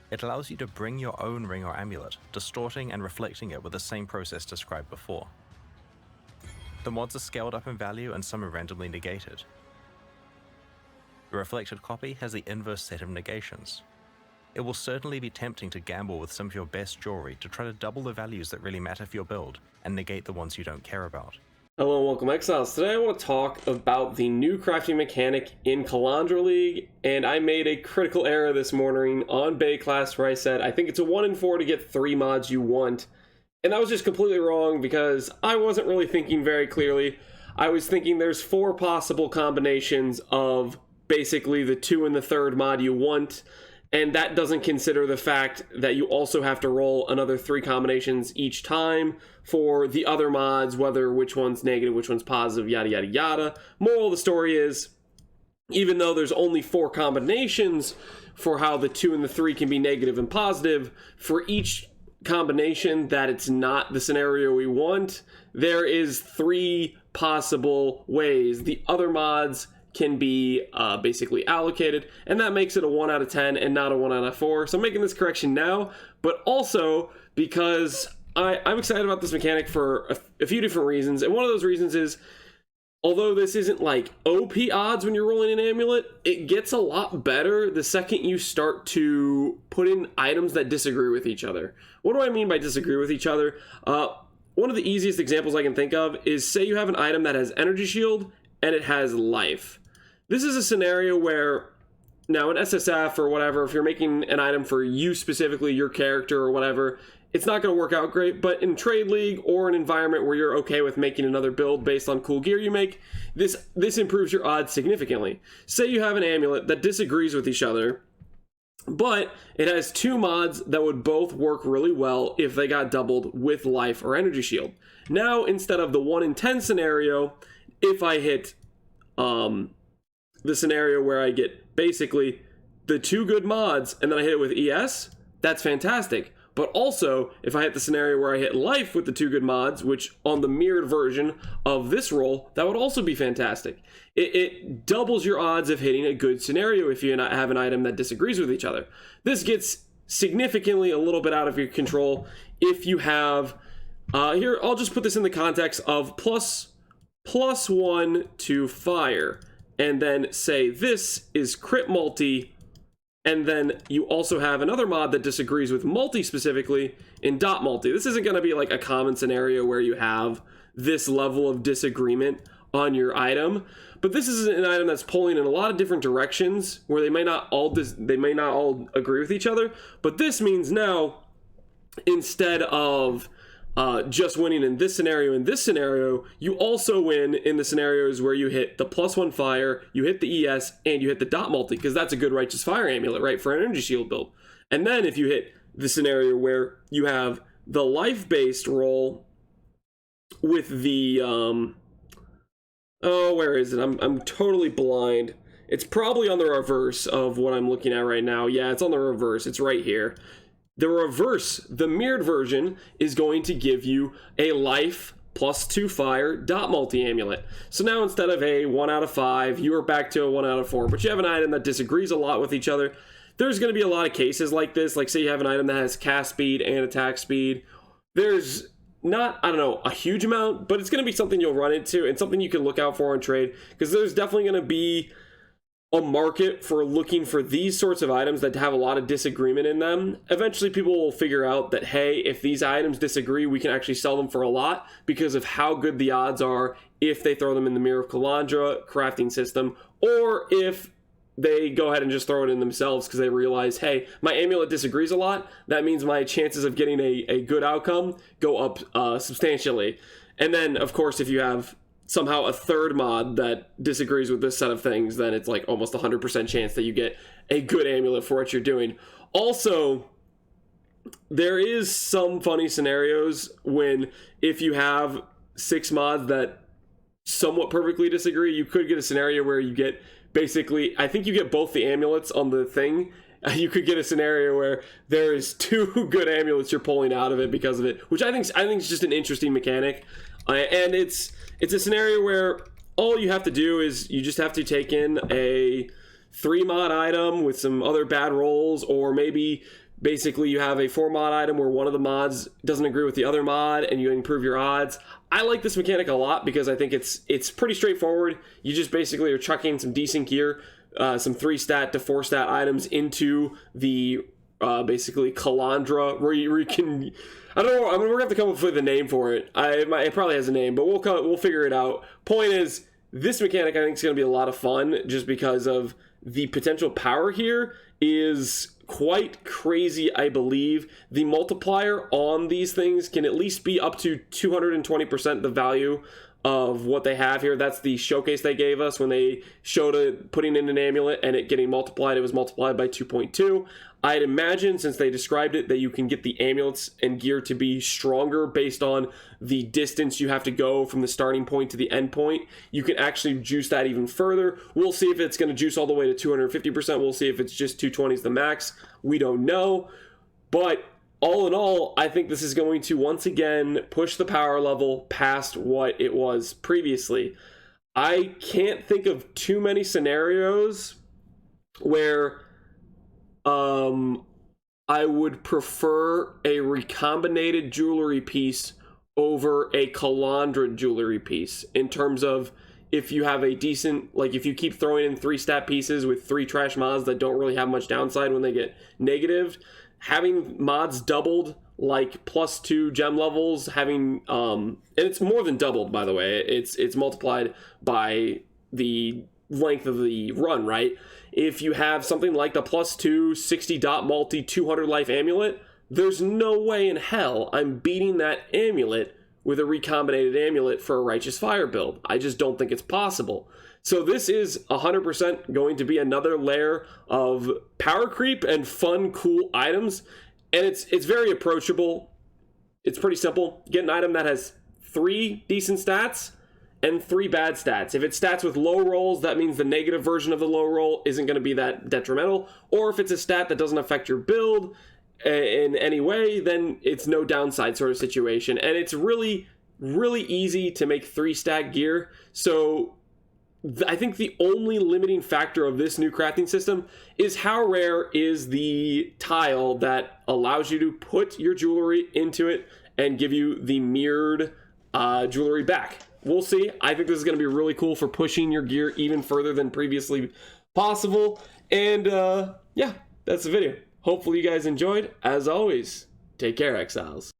It allows you to bring your own ring or amulet, distorting and reflecting it with the same process described before. The mods are scaled up in value and some are randomly negated. The reflected copy has the inverse set of negations. It will certainly be tempting to gamble with some of your best jewelry to try to double the values that really matter for your build and negate the ones you don't care about. Hello and welcome, Exiles. Today I want to talk about the new crafting mechanic in Kalandra League, and I made a critical error this morning on Bay class where I said I think it's a 1 in 4 to get 3 mods you want, and that was just completely wrong because I wasn't really thinking very clearly. I was thinking there's 4 possible combinations of basically the 2 and the 3rd mod you want, and that doesn't consider the fact that you also have to roll another 3 combinations each time for the other mods, whether which one's negative, which one's positive, yada yada yada. Moral of the story is, even though there's only 4 combinations for how the 2 and the 3 can be negative and positive, for each combination that it's not the scenario we want, there is 3 possible ways the other mods can be basically allocated, and that makes it a 1 out of 10 and not a 1 out of 4. So I'm making this correction now, but also because I'm excited about this mechanic for a few different reasons, and one of those reasons is, although this isn't like OP odds when you're rolling an amulet, it gets a lot better the second you start to put in items that disagree with each other. What do I mean by disagree with each other? One of the easiest examples I can think of is, say you have an item that has energy shield and it has life. This is a scenario where, now in SSF or whatever, if you're making an item for you specifically, your character or whatever, it's not going to work out great, but in Trade League or an environment where you're okay with making another build based on cool gear you make, this improves your odds significantly. Say you have an amulet that disagrees with each other, but it has 2 mods that would both work really well if they got doubled with life or energy shield. Now, instead of the 1 in 10 scenario, if I hit the scenario where I get basically the 2 good mods and then I hit it with ES, that's fantastic. But also, if I hit the scenario where I hit life with the 2 good mods, which on the mirrored version of this roll, that would also be fantastic. It doubles your odds of hitting a good scenario if you have an item that disagrees with each other. This gets significantly a little bit out of your control if you have, here, I'll just put this in the context of plus 1 to fire, and then say this is crit multi, and then you also have another mod that disagrees with multi specifically in dot multi. This isn't going to be like a common scenario where you have this level of disagreement on your item, but this is an item that's pulling in a lot of different directions where they may not all agree with each other. But this means now, instead of just winning in this scenario, you also win in the scenarios where you hit the +1 fire, you hit the ES, and you hit the dot multi, because that's a good righteous fire amulet, right, for an energy shield build. And then if you hit the scenario where you have the life-based roll with the, where is it? I'm totally blind. It's probably on the reverse of what I'm looking at right now. Yeah, it's on the reverse. It's right here. The reverse, the mirrored version, is going to give you a life +2 fire dot multi amulet. So now instead of a 1 out of 5, you are back to a 1 out of 4, but you have an item that disagrees a lot with each other. There's going to be a lot of cases like this, like say you have an item that has cast speed and attack speed. There's not, I don't know, a huge amount, but it's going to be something you'll run into and something you can look out for in trade, because there's definitely going to be a market for looking for these sorts of items that have a lot of disagreement in them. Eventually people will figure out that, hey, if these items disagree, we can actually sell them for a lot because of how good the odds are if they throw them in the Mirror of Kalandra crafting system, or if they go ahead and just throw it in themselves because they realize, hey, my amulet disagrees a lot. That means my chances of getting a good outcome go up substantially. And then, of course, if you have somehow a 3rd mod that disagrees with this set of things, then it's like almost 100% chance that you get a good amulet for what you're doing. Also, there is some funny scenarios when, if you have 6 mods that somewhat perfectly disagree, you could get a scenario where you get basically, I think you get both the amulets on the thing. You could get a scenario where there is 2 good amulets you're pulling out of it because of it, which I think is just an interesting mechanic. And it's a scenario where all you have to do is you just have to take in a 3 mod item with some other bad rolls, or maybe basically you have a 4 mod item where one of the mods doesn't agree with the other mod and you improve your odds. I like this mechanic a lot because I think it's pretty straightforward. You just basically are chucking some decent gear, some 3 stat to 4 stat items into the basically Kalandra, where you can, I don't know, I mean, we're gonna have to come up with a name for it. It probably has a name, but we'll figure it out. Point is, this mechanic I think is gonna be a lot of fun just because of the potential power here is quite crazy. I believe the multiplier on these things can at least be up to 220% the value of what they have here. That's the showcase they gave us when they showed it putting in an amulet and it getting multiplied. It was multiplied by 2.2. I'd imagine, since they described it, that you can get the amulets and gear to be stronger based on the distance you have to go from the starting point to the end point. You can actually juice that even further. We'll see if it's going to juice all the way to 250%. We'll see if it's just 220 is the max. We don't know. But all in all, I think this is going to once again push the power level past what it was previously. I can't think of too many scenarios where I would prefer a recombinated jewelry piece over a Kalandra jewelry piece in terms of if you have a decent, like if you keep throwing in 3 stat pieces with 3 trash mods that don't really have much downside when they get negatived, having mods doubled like +2 gem levels, having and it's more than doubled, by the way. It's multiplied by the length of the run, right? If you have something like the +2 60 dot multi 200 life amulet, there's no way in hell I'm beating that amulet with a recombinated amulet for a Righteous Fire build. I just don't think it's possible. So this is 100% going to be another layer of power creep and fun, cool items. And it's very approachable. It's pretty simple. Get an item that has 3 decent stats and 3 bad stats. If it's stats with low rolls, that means the negative version of the low roll isn't going to be that detrimental. Or if it's a stat that doesn't affect your build in any way, then it's no downside sort of situation. And it's really, really easy to make 3 stat gear. So I think the only limiting factor of this new crafting system is how rare is the tile that allows you to put your jewelry into it and give you the mirrored jewelry back. We'll see. I think this is going to be really cool for pushing your gear even further than previously possible. And yeah, that's the video. Hopefully you guys enjoyed. As always, take care, Exiles.